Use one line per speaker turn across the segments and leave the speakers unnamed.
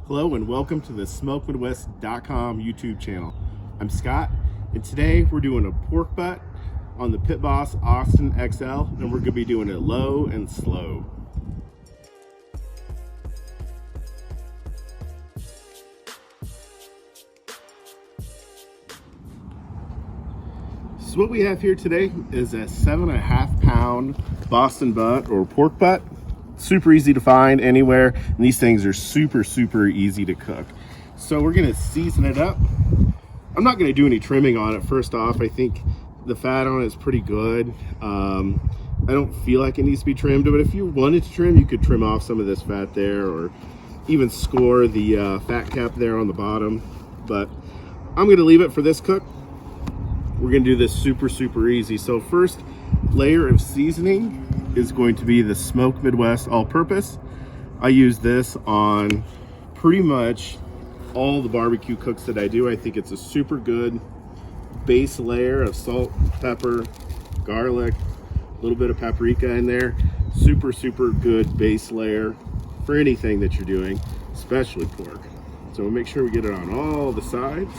Hello and welcome to the SmokeMidwest.com YouTube channel. I'm Scott, and today we're doing a pork butt on the Pit Boss Austin XL, and we're going to be doing it low and slow. So what we have here today is a 7.5 pound Boston butt or pork butt. Super easy to find anywhere, and these things are super easy to cook. So we're gonna season it up. I'm not gonna do any trimming on it. First off, I think the fat on it is pretty good. I don't feel like it needs to be trimmed, but if you wanted to trim, you could trim off some of this fat there, or even score the fat cap there on the bottom. But I'm gonna leave it for this cook. We're gonna do this super easy. So first layer of seasoning is going to be the Smoke Midwest all-purpose. I use this on pretty much all the barbecue cooks that I do. I think it's a super good base layer of salt, pepper, garlic, a little bit of paprika in there. Super good base layer for anything that you're doing, especially pork. So we'll make sure we get it on all the sides.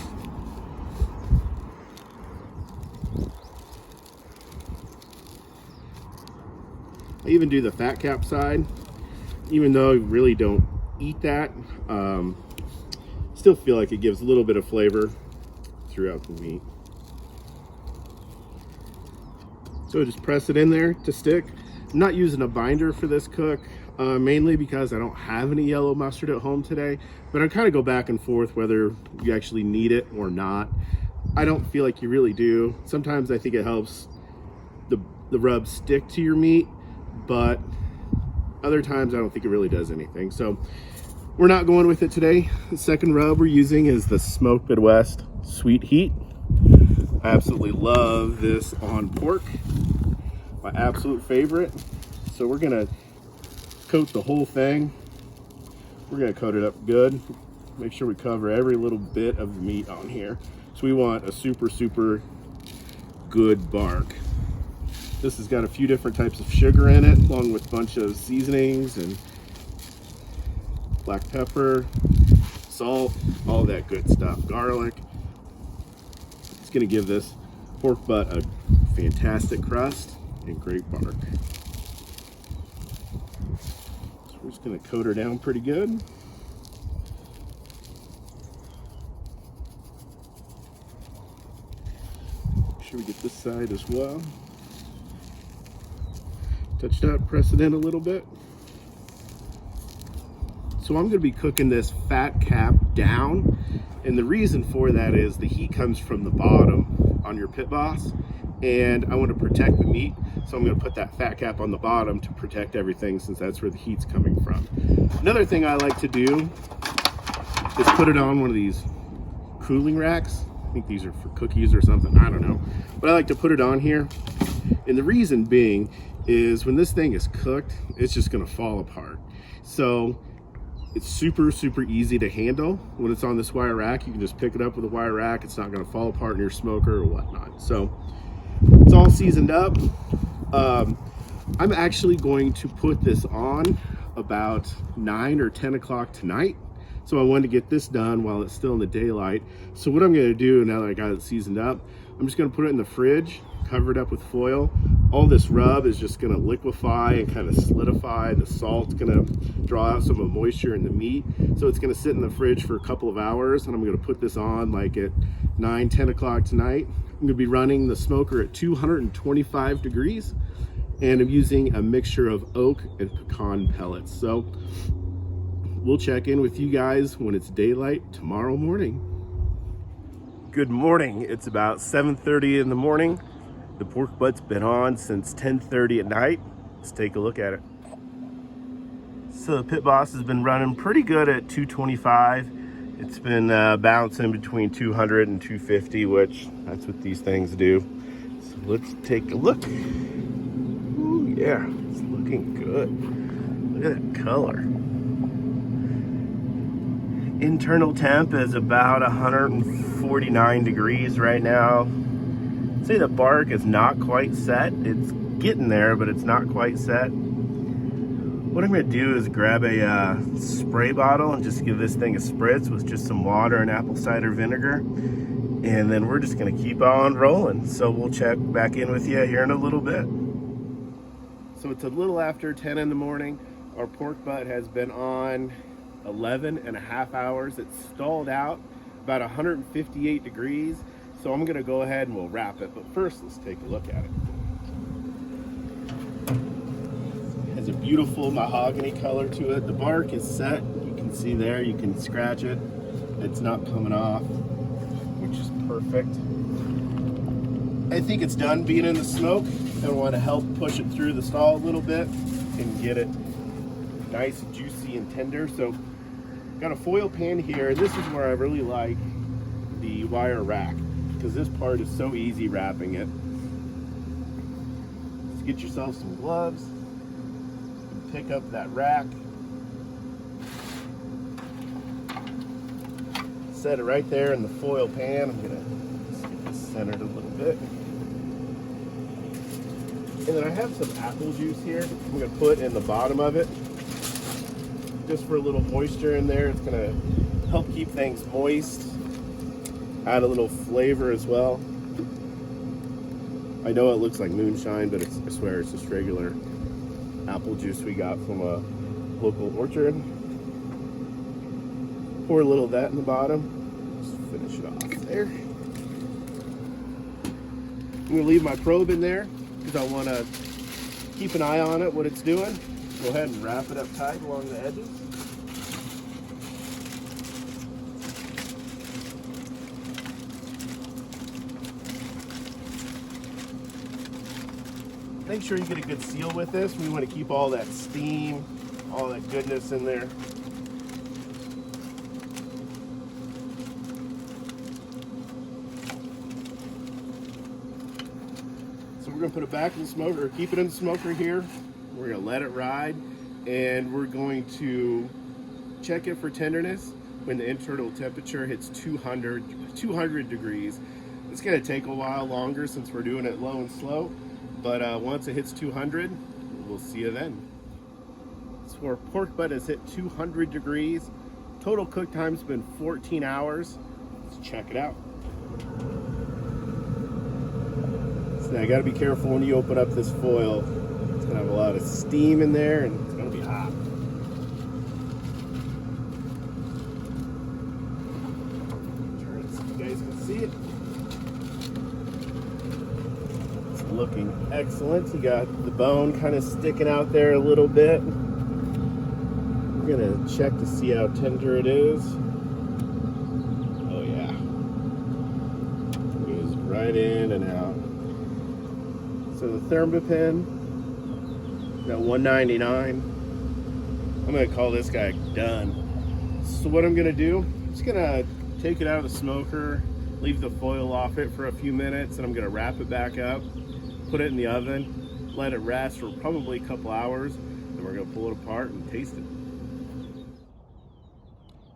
I even do the fat cap side, even though I really don't eat that. Still feel like it gives a little bit of flavor throughout the meat. So just press it in there to stick. I'm not using a binder for this cook, mainly because I don't have any yellow mustard at home today, but I kind of go back and forth whether you actually need it or not. I don't feel like you really do. Sometimes I think it helps the rub stick to your meat, but other times I don't think it really does anything. So we're not going with it today. The second rub we're using is the Smoke Midwest Sweet Heat. I absolutely love this on pork, my absolute favorite. So we're gonna coat the whole thing. We're gonna coat it up good. Make sure we cover every little bit of the meat on here. So we want a super good bark. This has got a few different types of sugar in it, along with a bunch of seasonings and black pepper, salt, all that good stuff, garlic. It's gonna give this pork butt a fantastic crust and great bark. So we're just gonna coat her down pretty good. Make sure we get this side as well. Touched up, press it in a little bit. So I'm gonna be cooking this fat cap down, and the reason for that is the heat comes from the bottom on your Pit Boss, and I want to protect the meat, so I'm gonna put that fat cap on the bottom to protect everything, since that's where the heat's coming from. Another thing I like to do is put it on one of these cooling racks. I think these are for cookies or something, I don't know. But I like to put it on here, and the reason being is when this thing is cooked, it's just gonna fall apart. So it's super easy to handle. When it's on this wire rack, you can just pick it up with a wire rack. It's not gonna fall apart in your smoker or whatnot. So it's all seasoned up. I'm actually going to put this on about 9 or 10 o'clock tonight. So I wanted to get this done while it's still in the daylight. So what I'm gonna do now that I got it seasoned up, I'm just gonna put it in the fridge, cover it up with foil. All this rub is just gonna liquefy and kind of solidify. The salt's gonna draw out some of the moisture in the meat. So it's gonna sit in the fridge for a couple of hours, and I'm gonna put this on like at 9, 10 o'clock tonight. I'm gonna be running the smoker at 225 degrees, and I'm using a mixture of oak and pecan pellets. So we'll check in with you guys when it's daylight tomorrow morning. Good morning. It's about 7:30 in the morning. The pork butt's been on since 10:30 at night. Let's take a look at it. So the Pit Boss has been running pretty good at 225. It's been bouncing between 200 and 250, which that's what these things do. So let's take a look. Ooh, yeah, it's looking good. Look at that color. Internal temp is about 149 degrees right now. I'd say the bark is not quite set. It's getting there, but it's not quite set. What I'm gonna do is grab a spray bottle and just give this thing a spritz with just some water and apple cider vinegar. And then we're just gonna keep on rolling. So we'll check back in with you here in a little bit. So it's a little after 10 in the morning. Our pork butt has been on 11.5 hours. It's stalled out about 158 degrees. So I'm gonna go ahead and we'll wrap it. But first, let's take a look at it. It has a beautiful mahogany color to it. The bark is set. You can see there, you can scratch it. It's not coming off, which is perfect. I think it's done being in the smoke. I want to help push it through the stall a little bit and get it nice, juicy, and tender. So got a foil pan here. This is where I really like the wire rack because this part is so easy wrapping it. Let's get yourself some gloves and pick up that rack. Set it right there in the foil pan. I'm gonna just get this centered a little bit. And then I have some apple juice here I'm gonna put in the bottom of it, just for a little moisture in there. It's gonna help keep things moist, add a little flavor as well. I know it looks like moonshine, but I swear it's just regular apple juice we got from a local orchard. Pour a little of that in the bottom. Just finish it off there. I'm gonna leave my probe in there because I want to keep an eye on it, what it's doing. Go ahead and wrap it up tight along the edges. Make sure you get a good seal with this. We want to keep all that steam, all that goodness in there. So we're going to put it back in the smoker, or keep it in the smoker here. We're going to let it ride, and we're going to check it for tenderness when the internal temperature hits 200 degrees. It's going to take a while longer since we're doing it low and slow, but once it hits 200, we'll see you then. So our pork butt has hit 200 degrees. Total cook time's been 14 hours. Let's check it out. Now you got to be careful when you open up this foil. It's going to have a lot of steam in there and it's going to be hot. Turn it so you guys can see it. It's looking excellent. You got the bone kind of sticking out there a little bit. We're going to check to see how tender it is. Oh yeah. It goes right in and out. So the Thermopin, at $1.99. I'm gonna call this guy done. So what I'm gonna do, I'm just gonna take it out of the smoker, leave the foil off it for a few minutes, and I'm gonna wrap it back up, put it in the oven, let it rest for probably a couple hours, then we're gonna pull it apart and taste it.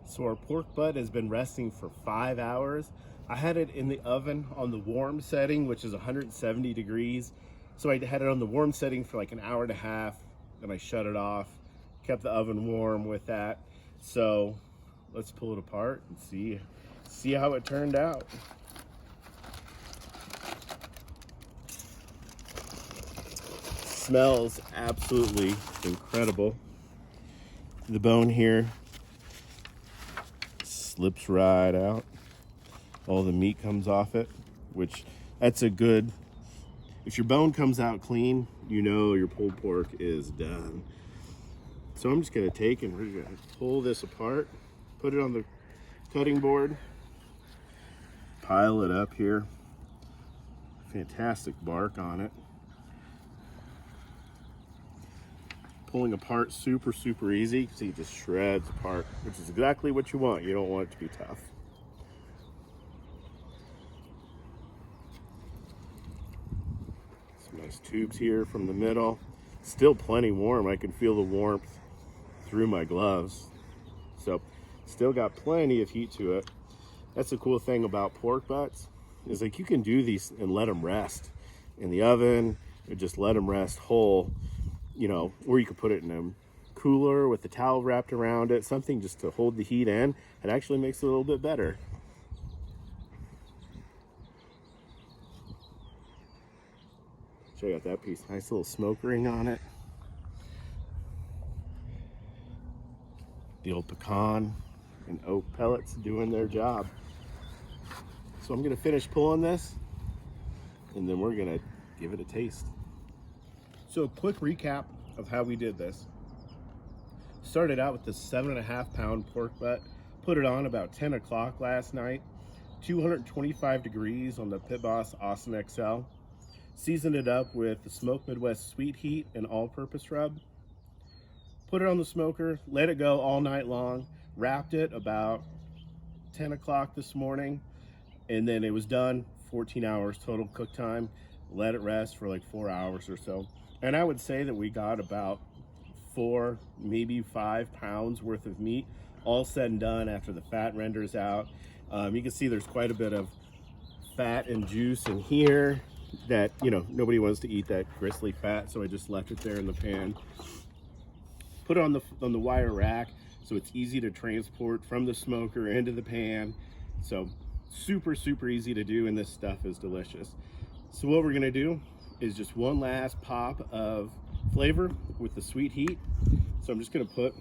So our pork butt has been resting for 5 hours. I had it in the oven on the warm setting, which is 170 degrees. So I had it on the warm setting for like an hour and a half, then I shut it off, kept the oven warm with that. So let's pull it apart and see how it turned out. Smells absolutely incredible. The bone here slips right out. All the meat comes off it, which that's a good, if your bone comes out clean, you know your pulled pork is done. So I'm just gonna take and we're gonna pull this apart, put it on the cutting board, pile it up here. Fantastic bark on it. Pulling apart super easy. See, it just shreds apart, which is exactly what you want. You don't want it to be tough. Nice tubes here from the middle. Still plenty warm. I can feel the warmth through my gloves. So still got plenty of heat to it. That's the cool thing about pork butts is like you can do these and let them rest in the oven or just let them rest whole, you know, or you could put it in a cooler with the towel wrapped around it, something just to hold the heat in, it actually makes it a little bit better. Check out that piece, nice little smoke ring on it. The old pecan and oak pellets doing their job. So I'm gonna finish pulling this and then we're gonna give it a taste. So a quick recap of how we did this. Started out with the 7.5 pound pork butt, put it on about 10 o'clock last night, 225 degrees on the Pit Boss Austin XL. Seasoned it up with the Smoke Midwest Sweet Heat and all-purpose rub. Put it on the smoker, let it go all night long, wrapped it about 10 o'clock this morning, and then it was done. 14 hours total cook time. Let it rest for like 4 hours or so. And I would say that we got about 4, maybe 5 pounds worth of meat, all said and done after the fat renders out. You can see there's quite a bit of fat and juice in here that, you know, nobody wants to eat that gristly fat, so I just left it there in the pan. Put it on the wire rack so it's easy to transport from the smoker into the pan. So super easy to do, and this stuff is delicious. So what we're gonna do is just one last pop of flavor with the sweet heat. So I'm just gonna put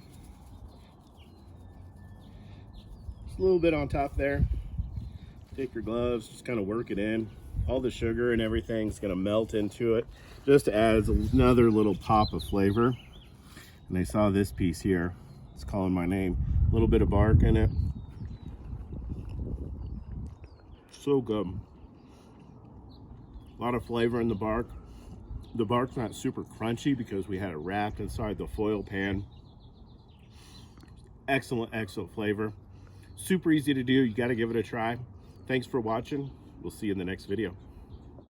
just a little bit on top there. Take your gloves, just kind of work it in. All the sugar and everything's gonna melt into it. Just adds another little pop of flavor. And I saw this piece here, it's calling my name. A little bit of bark in it. So good. A lot of flavor in the bark. The bark's not super crunchy because we had it wrapped inside the foil pan. Excellent flavor. Super easy to do. You got to give it a try. Thanks for watching. We'll see you in the next video.